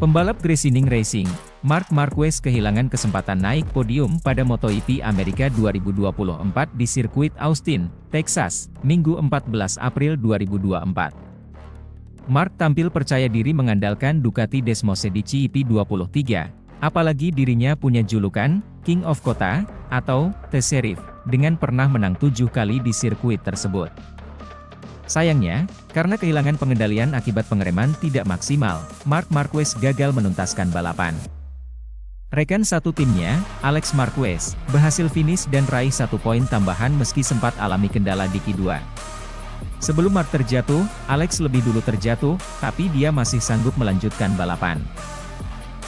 Pembalap Gresini Racing, Marc Marquez kehilangan kesempatan naik podium pada MotoGP Amerika 2024 di sirkuit Austin, Texas, Minggu 14 April 2024. Marc tampil percaya diri mengandalkan Ducati Desmosedici EP23, apalagi dirinya punya julukan King of Kota atau The Sheriff, dengan pernah menang 7 kali di sirkuit tersebut. Sayangnya, karena kehilangan pengendalian akibat pengereman tidak maksimal, Marc Marquez gagal menuntaskan balapan. Rekan satu timnya, Alex Marquez, berhasil finish dan raih 1 poin tambahan meski sempat alami kendala di Q2. Sebelum Marc terjatuh, Alex lebih dulu terjatuh, tapi dia masih sanggup melanjutkan balapan.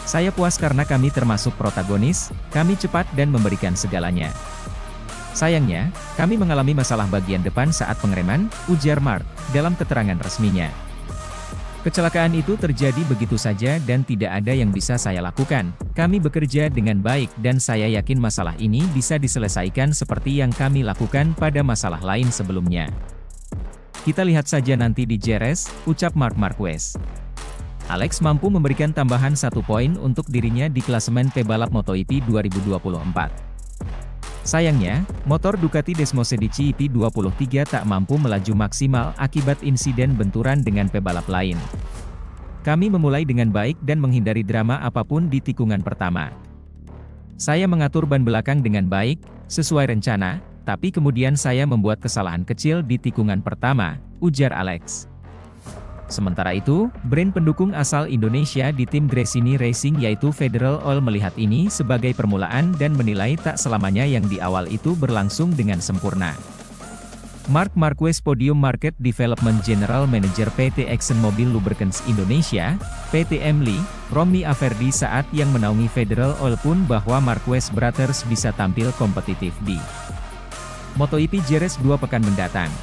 Saya puas karena kami termasuk protagonis, kami cepat dan memberikan segalanya. Sayangnya, kami mengalami masalah bagian depan saat pengereman, ujar Marc, dalam keterangan resminya. Kecelakaan itu terjadi begitu saja dan tidak ada yang bisa saya lakukan. Kami bekerja dengan baik dan saya yakin masalah ini bisa diselesaikan seperti yang kami lakukan pada masalah lain sebelumnya. Kita lihat saja nanti di Jerez, ucap Marc Marquez. Alex mampu memberikan tambahan 1 poin untuk dirinya di klasemen pebalap MotoGP 2024. Sayangnya, motor Ducati Desmosedici EP23 tak mampu melaju maksimal akibat insiden benturan dengan pebalap lain. Kami memulai dengan baik dan menghindari drama apapun di tikungan pertama. Saya mengatur ban belakang dengan baik, sesuai rencana, tapi kemudian saya membuat kesalahan kecil di tikungan pertama, ujar Alex. Sementara itu, brand pendukung asal Indonesia di tim Gresini Racing yaitu Federal Oil melihat ini sebagai permulaan dan menilai tak selamanya yang di awal itu berlangsung dengan sempurna. Marc Marquez Podium Market Development General Manager PT ExxonMobil Lubricants Indonesia, PT EMLI, Romy Averdi saat yang menaungi Federal Oil pun bahwa Marquez Brothers bisa tampil kompetitif di MotoGP Jerez 2 pekan mendatang.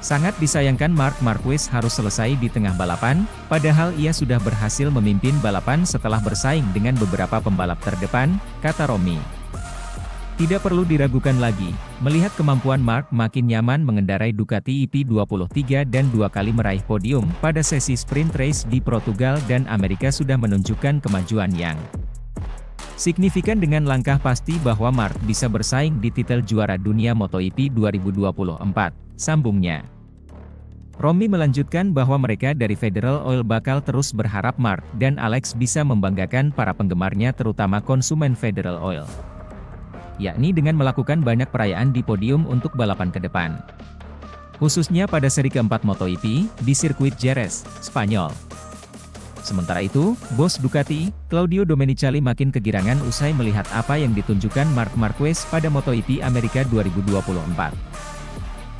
Sangat disayangkan Marc Marquez harus selesai di tengah balapan, padahal ia sudah berhasil memimpin balapan setelah bersaing dengan beberapa pembalap terdepan, kata Romy. Tidak perlu diragukan lagi, melihat kemampuan Marc makin nyaman mengendarai Ducati EP23 dan 2 kali meraih podium pada sesi sprint race di Portugal dan Amerika sudah menunjukkan kemajuan yang signifikan dengan langkah pasti bahwa Marc bisa bersaing di titel juara dunia MotoGP 2024, sambungnya. Romy melanjutkan bahwa mereka dari Federal Oil bakal terus berharap Marc dan Alex bisa membanggakan para penggemarnya terutama konsumen Federal Oil, yakni dengan melakukan banyak perayaan di podium untuk balapan ke depan. Khususnya pada seri keempat MotoGP, di sirkuit Jerez, Spanyol. Sementara itu, bos Ducati, Claudio Domenicali makin kegirangan usai melihat apa yang ditunjukkan Marc Marquez pada MotoGP Amerika 2024.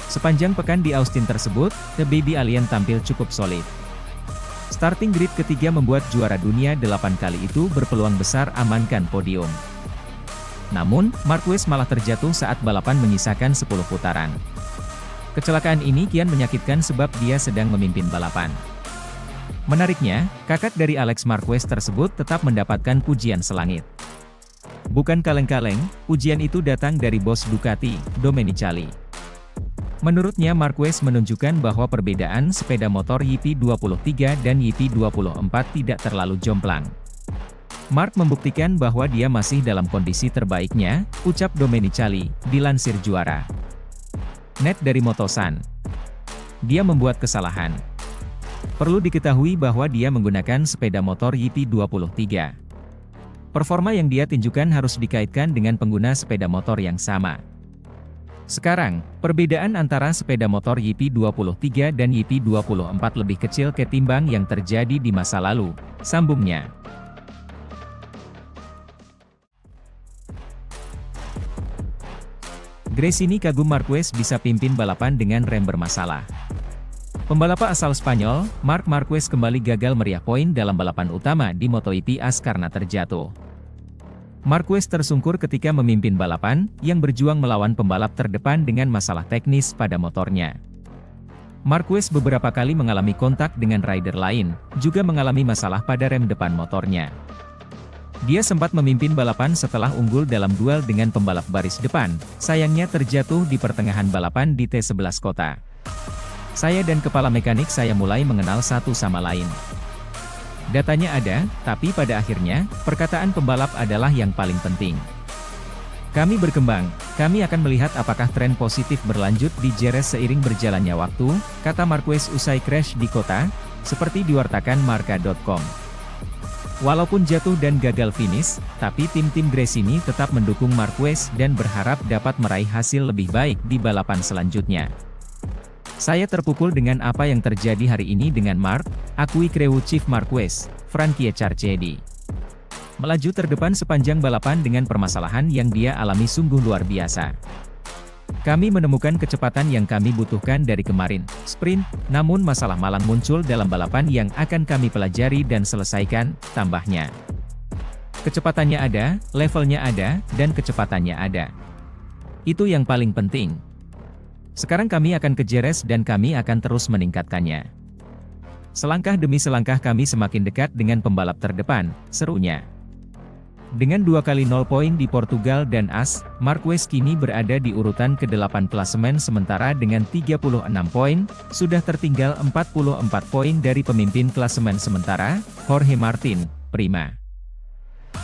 Sepanjang pekan di Austin tersebut, The Baby Alien tampil cukup solid. Starting grid ketiga membuat juara dunia 8 kali itu berpeluang besar amankan podium. Namun, Marquez malah terjatuh saat balapan menyisakan 10 putaran. Kecelakaan ini kian menyakitkan sebab dia sedang memimpin balapan. Menariknya, kakak dari Alex Marquez tersebut tetap mendapatkan pujian selangit. Bukan kaleng-kaleng, pujian itu datang dari bos Ducati, Domenicali. Menurutnya Marquez menunjukkan bahwa perbedaan sepeda motor EP23 dan EP24 tidak terlalu jomplang. Marc membuktikan bahwa dia masih dalam kondisi terbaiknya, ucap Domenicali, dilansir Juara Net dari Motosan. Dia membuat kesalahan. Perlu diketahui bahwa dia menggunakan sepeda motor EP23. Performa yang dia tunjukkan harus dikaitkan dengan pengguna sepeda motor yang sama. Sekarang, perbedaan antara sepeda motor EP23 dan EP24 lebih kecil ketimbang yang terjadi di masa lalu, sambungnya. Gresini kagum Marquez bisa pimpin balapan dengan rem bermasalah. Pembalap asal Spanyol, Marc Marquez kembali gagal meriah poin dalam balapan utama di MotoGP AS karena terjatuh. Marquez tersungkur ketika memimpin balapan, yang berjuang melawan pembalap terdepan dengan masalah teknis pada motornya. Marquez beberapa kali mengalami kontak dengan rider lain, juga mengalami masalah pada rem depan motornya. Dia sempat memimpin balapan setelah unggul dalam duel dengan pembalap baris depan, sayangnya terjatuh di pertengahan balapan di T11 kota. Saya dan kepala mekanik saya mulai mengenal satu sama lain. Datanya ada, tapi pada akhirnya, perkataan pembalap adalah yang paling penting. Kami berkembang, kami akan melihat apakah tren positif berlanjut di Jerez seiring berjalannya waktu, kata Marquez usai crash di kota, seperti diwartakan Marca.com. Walaupun jatuh dan gagal finish, tapi tim-tim Gresini tetap mendukung Marquez dan berharap dapat meraih hasil lebih baik di balapan selanjutnya. Saya terpukul dengan apa yang terjadi hari ini dengan Marc, akui Crew Chief Marquez, Frankie Carchedi. Melaju terdepan sepanjang balapan dengan permasalahan yang dia alami sungguh luar biasa. Kami menemukan kecepatan yang kami butuhkan dari kemarin, sprint, namun masalah malang muncul dalam balapan yang akan kami pelajari dan selesaikan, tambahnya. Kecepatannya ada, levelnya ada, dan kecepatannya ada. Itu yang paling penting. Sekarang kami akan ke Jerez dan kami akan terus meningkatkannya. Selangkah demi selangkah kami semakin dekat dengan pembalap terdepan, serunya. Dengan 2 kali 0 poin di Portugal dan AS, Marquez kini berada di urutan ke-8 klasemen sementara dengan 36 poin, sudah tertinggal 44 poin dari pemimpin klasemen sementara, Jorge Martin, Prima.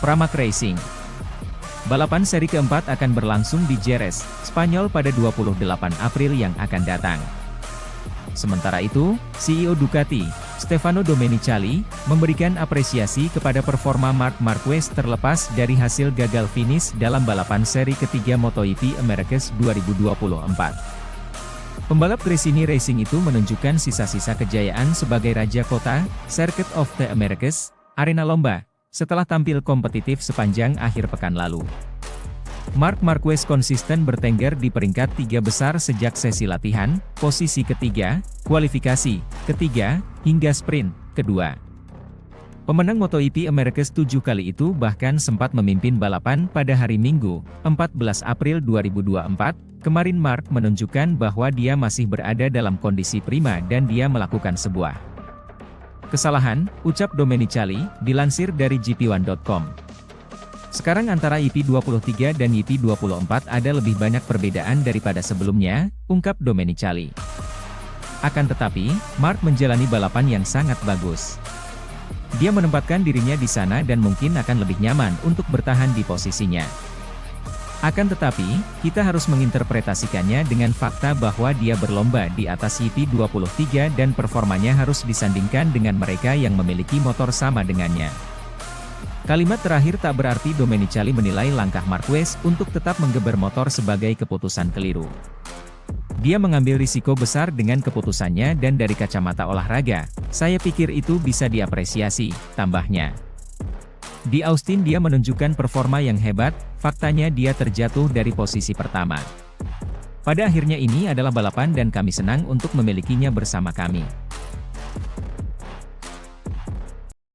Pramac Racing. Balapan seri keempat akan berlangsung di Jerez, Spanyol pada 28 April yang akan datang. Sementara itu, CEO Ducati, Stefano Domenicali, memberikan apresiasi kepada performa Marc Marquez terlepas dari hasil gagal finish dalam balapan seri ketiga MotoGP Americas 2024. Pembalap Gresini Racing itu menunjukkan sisa-sisa kejayaan sebagai Raja Kota, Circuit of the Americas, arena lomba, setelah tampil kompetitif sepanjang akhir pekan lalu. Marc Marquez konsisten bertengger di peringkat 3 besar sejak sesi latihan, posisi ketiga, kualifikasi ketiga, hingga sprint kedua. Pemenang MotoGP Americas 7 kali itu bahkan sempat memimpin balapan pada hari Minggu, 14 April 2024. Kemarin Marc menunjukkan bahwa dia masih berada dalam kondisi prima dan dia melakukan sebuah kesalahan, ucap Domenicali, dilansir dari GP1.com. Sekarang antara IP23 dan IP24 ada lebih banyak perbedaan daripada sebelumnya, ungkap Domenicali. Akan tetapi, Marc menjalani balapan yang sangat bagus. Dia menempatkan dirinya di sana dan mungkin akan lebih nyaman untuk bertahan di posisinya. Akan tetapi, kita harus menginterpretasikannya dengan fakta bahwa dia berlomba di atas IP23 dan performanya harus disandingkan dengan mereka yang memiliki motor sama dengannya. Kalimat terakhir tak berarti Domenicali menilai langkah Marquez untuk tetap menggeber motor sebagai keputusan keliru. Dia mengambil risiko besar dengan keputusannya dan dari kacamata olahraga, saya pikir itu bisa diapresiasi, tambahnya. Di Austin dia menunjukkan performa yang hebat, faktanya dia terjatuh dari posisi pertama. Pada akhirnya ini adalah balapan dan kami senang untuk memilikinya bersama kami.